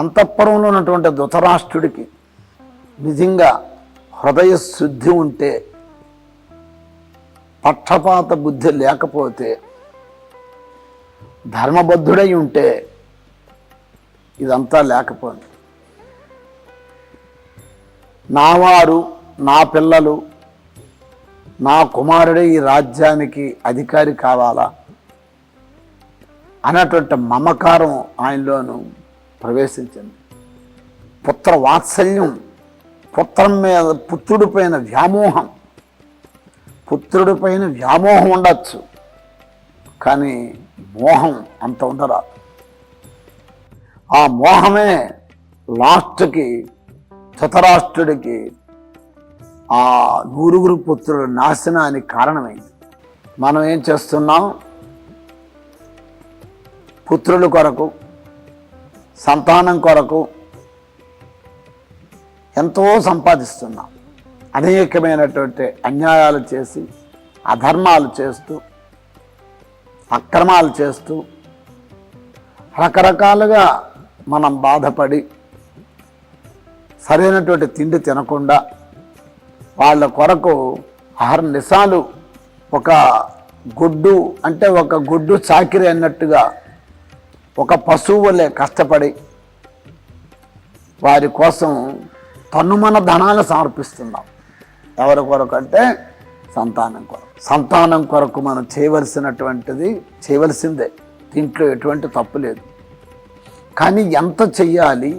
అంతఃపురంలో ఉన్నటువంటి ధృతరాష్ట్రుడికి నిజంగా హృదయ శుద్ధి ఉంటే, పక్షపాత బుద్ధి లేకపోతే, ధర్మబద్ధుడై ఉంటే ఇదంతా లేకపోయింది. నావారు, నా పిల్లలు, నా కుమారుడే ఈ రాజ్యానికి అధికారి కావాలా అన్నటువంటి మమకారం ఆయనలోనూ ప్రవేశించింది. పుత్ర వాత్సల్యం, పుత్రం మీద పుత్రుడిపైన వ్యామోహం, పుత్రుడిపైన వ్యామోహం ఉండొచ్చు, కానీ మోహం అంత ఉండరాదు. ఆ మోహమే లాస్ట్కి ధృతరాష్ట్రుడికి ఆ 9 పుత్రుల నాశనానికి కారణమైంది. మనం ఏం చేస్తున్నాం? పుత్రుల కొరకు, సంతానం కొరకు ఎంతో సంపాదిస్తున్నాం. అనేకమైనటువంటి అన్యాయాలు చేసి, అధర్మాలు చేస్తూ, అక్రమాలు చేస్తూ, రకరకాలుగా మనం బాధపడి సరైనటువంటి తిండి తినకుండా వాళ్ళ కొరకు అహర్నిశాలు ఒక గొడ్డు అంటే ఒక గొడ్డు చాకిరి అన్నట్టుగా ఒక పశువు వలె కష్టపడి వారి కోసం తన్నుమన ధనాలు సమర్పిస్తున్నాం. ఎవరి కొరకు అంటే సంతానం కొరకు. సంతానం కొరకు మనం చేయవలసిందే, దీంట్లో ఎటువంటి తప్పు లేదు. కానీ ఎంత చెయ్యాలి,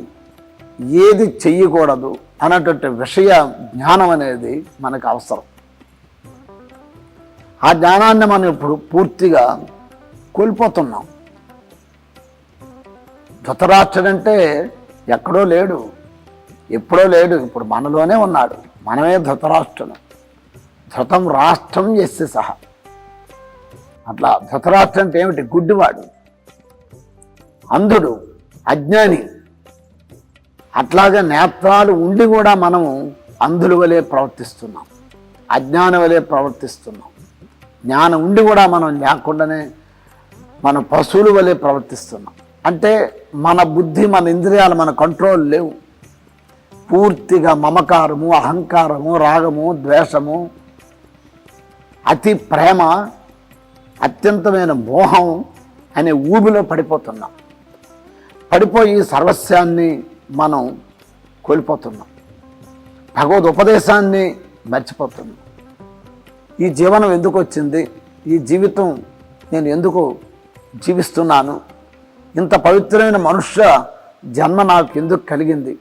ఏది చెయ్యకూడదు అన్నటువంటి విషయ జ్ఞానం అనేది మనకు అవసరం. ఆ జ్ఞానాన్ని మనం ఇప్పుడు పూర్తిగా కోల్పోతున్నాం. ధృతరాష్ట్రుడంటే ఎక్కడో లేడు, ఎప్పుడో లేడు, ఇప్పుడు మనలోనే ఉన్నాడు. మనమే ధృతరాష్ట్రుడు. ధృతం రాష్ట్రం యస్య సహా. అట్లా ధృతరాష్ట్రం అంటే ఏమిటి? గుడ్డివాడు, అంధుడు, అజ్ఞాని. అట్లాగే నేత్రాలు ఉండి కూడా మనము అంధుల వలె ప్రవర్తిస్తున్నాం, అజ్ఞానం వలె ప్రవర్తిస్తున్నాం. జ్ఞానం ఉండి కూడా మనం లేకుండానే మన పశువుల వలె ప్రవర్తిస్తున్నాం. అంటే మన బుద్ధి, మన ఇంద్రియాలు మన కంట్రోల్ లేవు. పూర్తిగా మమకారము, అహంకారము, రాగము, ద్వేషము, అతి ప్రేమ, అత్యంతమైన మోహం అనే ఊబిలో పడిపోతున్నాం. పడిపోయి సర్వస్వాన్ని మనం కోల్పోతున్నాం. భగవద్ ఉపదేశాన్ని మర్చిపోతున్నాం. ఈ జీవనం ఎందుకు వచ్చింది? ఈ జీవితం నేను ఎందుకు జీవిస్తున్నాను? ఇంత పవిత్రమైన మనుష్య జన్మ నాకు ఎందుకు కలిగింది?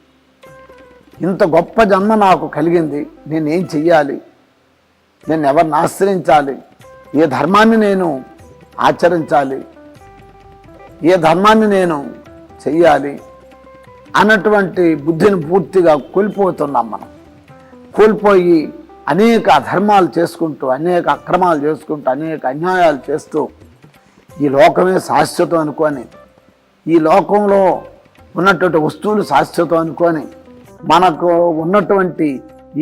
ఇంత గొప్ప జన్మ నాకు కలిగింది, నేనేం చెయ్యాలి? నేను ఎవరిని ఆశ్రయించాలి? ఏ ధర్మాన్ని నేను ఆచరించాలి? ఏ ధర్మాన్ని నేను చెయ్యాలి అన్నటువంటి బుద్ధిని పూర్తిగా కోల్పోతున్నాం మనం. కోల్పోయి అనేక అధర్మాలు చేసుకుంటూ, అనేక అక్రమాలు చేసుకుంటూ, అనేక అన్యాయాలు చేస్తూ ఈ లోకమే శాశ్వతం అనుకొని, ఈ లోకంలో ఉన్నటువంటి వస్తువులు శాశ్వతం అనుకొని, మనకు ఉన్నటువంటి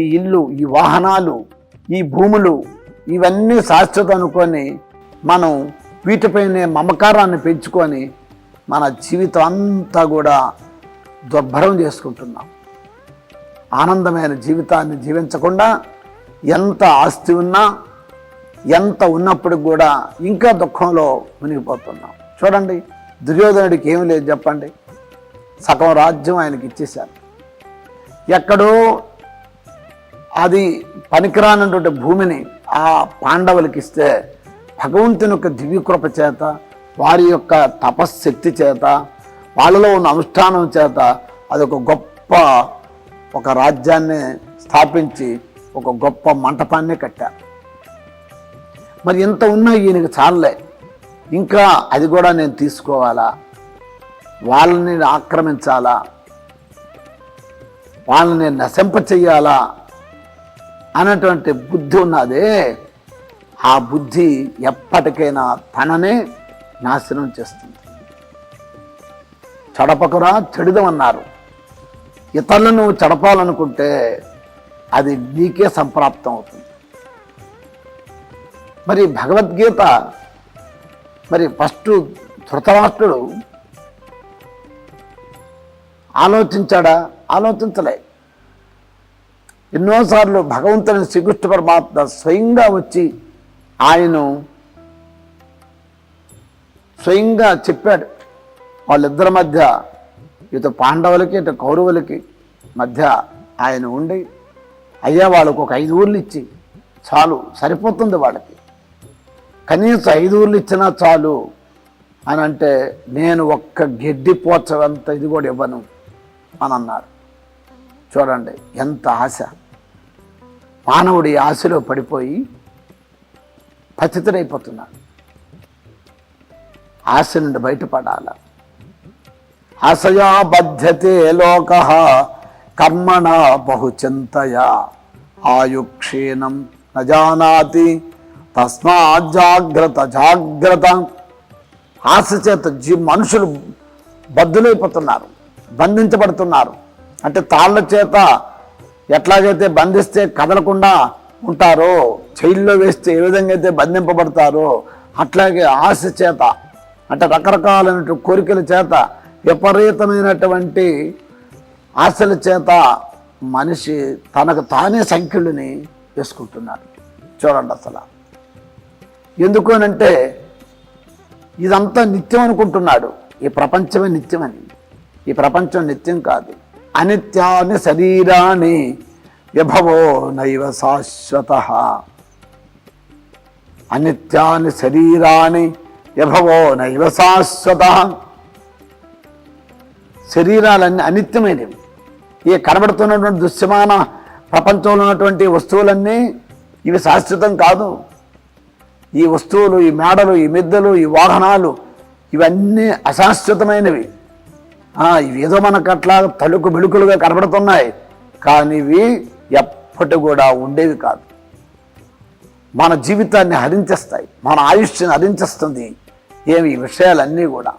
ఈ ఇల్లు, ఈ వాహనాలు, ఈ భూములు ఇవన్నీ శాశ్వతం అనుకొని మనం వీటిపైనే మమకారాన్ని పెంచుకొని మన జీవితం అంతా కూడా దుర్భరం చేసుకుంటున్నాం. ఆనందమైన జీవితాన్ని జీవించకుండా ఎంత ఆస్తి ఉన్నా, ఎంత ఉన్నప్పుడు కూడా ఇంకా దుఃఖంలో మునిగిపోతున్నాం. చూడండి, దుర్యోధనుడికి ఏమి లేదు చెప్పండి. సగం రాజ్యం ఆయనకి ఇచ్చేశారు. ఎక్కడో అది పనికిరానటువంటి భూమిని ఆ పాండవులకి ఇస్తే భగవంతుని యొక్క దివ్యకృప చేత, వారి యొక్క తపశ్శక్తి చేత, వాళ్ళలో ఉన్న అనుష్ఠానం చేత అదొక గొప్ప ఒక రాజ్యాన్ని స్థాపించి ఒక గొప్ప మంటపాన్ని కట్టారు. మరి ఎంత ఉన్నా ఈయనకి చాలలే, ఇంకా అది కూడా నేను తీసుకోవాలా, వాళ్ళని ఆక్రమించాలా, వాళ్ళని నశింప చెయ్యాలా అన్నటువంటి బుద్ధి ఉన్నదే, ఆ బుద్ధి ఎప్పటికైనా తననే నాశనం చేస్తుంది. చెడపకురా చెడుదమన్నారు. ఇతరులను చెడపాలనుకుంటే అది నీకే సంప్రాప్తం అవుతుంది. మరి భగవద్గీత మరి ఫస్ట్ ధృతరాష్ట్రుడు ఆలోచించాడా? ఆలోచించలే. ఎన్నోసార్లు భగవంతుని శ్రీకృష్ణ పరమాత్మ స్వయంగా వచ్చి ఆయన స్వయంగా చెప్పాడు. వాళ్ళిద్దరి మధ్య, ఇటు పాండవులకి ఇటు కౌరవులకి మధ్య ఆయన ఉండి, అయ్యా వాళ్ళకు ఒక 5 ఊర్లు ఇచ్చి చాలు, సరిపోతుంది వాళ్ళకి, కనీసం 5 ఊర్లు ఇచ్చినా చాలు అని అంటే, నేను ఒక్క గడ్డి పోచవంత ఇది కూడా ఇవ్వను అని అన్నారు. చూడండి ఎంత ఆశ. మానవుడి ఆశలో పడిపోయి పతితుడైపోతున్నాడు. ఆశ నుండి బయటపడాల. ఆశయా బధ్యతే లోక కర్మణ బహుచింతయా ఆయుక్షీణం నజానాతి తస్మాత్ జాగ్రత్త జాగ్రత్త. ఆశ చేత మనుషులు బద్ధులైపోతున్నారు, బంధించబడుతున్నారు. అంటే తాళ్ళ చేత ఎట్లాగైతే బంధిస్తే కదలకుండా ఉంటారో, జైల్లో వేస్తే ఏ విధంగా అయితే బంధింపబడతారో, అట్లాగే ఆశ చేత, అంటే రకరకాలైనటువంటి కోరికల చేత, విపరీతమైనటువంటి ఆశల చేత మనిషి తనకు తానే సంఖ్యలని వేసుకుంటున్నాడు. చూడండి అసలు ఎందుకు అనంటే, ఇదంతా నిత్యం అనుకుంటున్నాడు. ఈ ప్రపంచమే నిత్యమని. ఈ ప్రపంచం నిత్యం కాదు. అనిత్యాన్ని శరీరాన్ని విభవో నైవ శాశ్వత. అనిత్యాన్ని శరీరాన్ని విభవో నైవ శాశ్వత. శరీరాలన్నీ అనిత్యమైనవి. ఈ కనబడుతున్నటువంటి దృశ్యమాన ప్రపంచంలో ఉన్నటువంటి వస్తువులన్నీ ఇవి శాశ్వతం కాదు. ఈ వస్తువులు, ఈ మేడలు, ఈ మిద్దెలు, ఈ వాహనాలు ఇవన్నీ అశాశ్వతమైనవి. ఇవి ఏదో మనకు అట్లా తలుకు బిడుకులుగా కనబడుతున్నాయి, కానీ ఇవి ఎప్పటి కూడా ఉండేవి కాదు. మన జీవితాన్ని హరించేస్తాయి, మన ఆయుష్ని హరించేస్తుంది ఈ విషయాలన్నీ కూడా.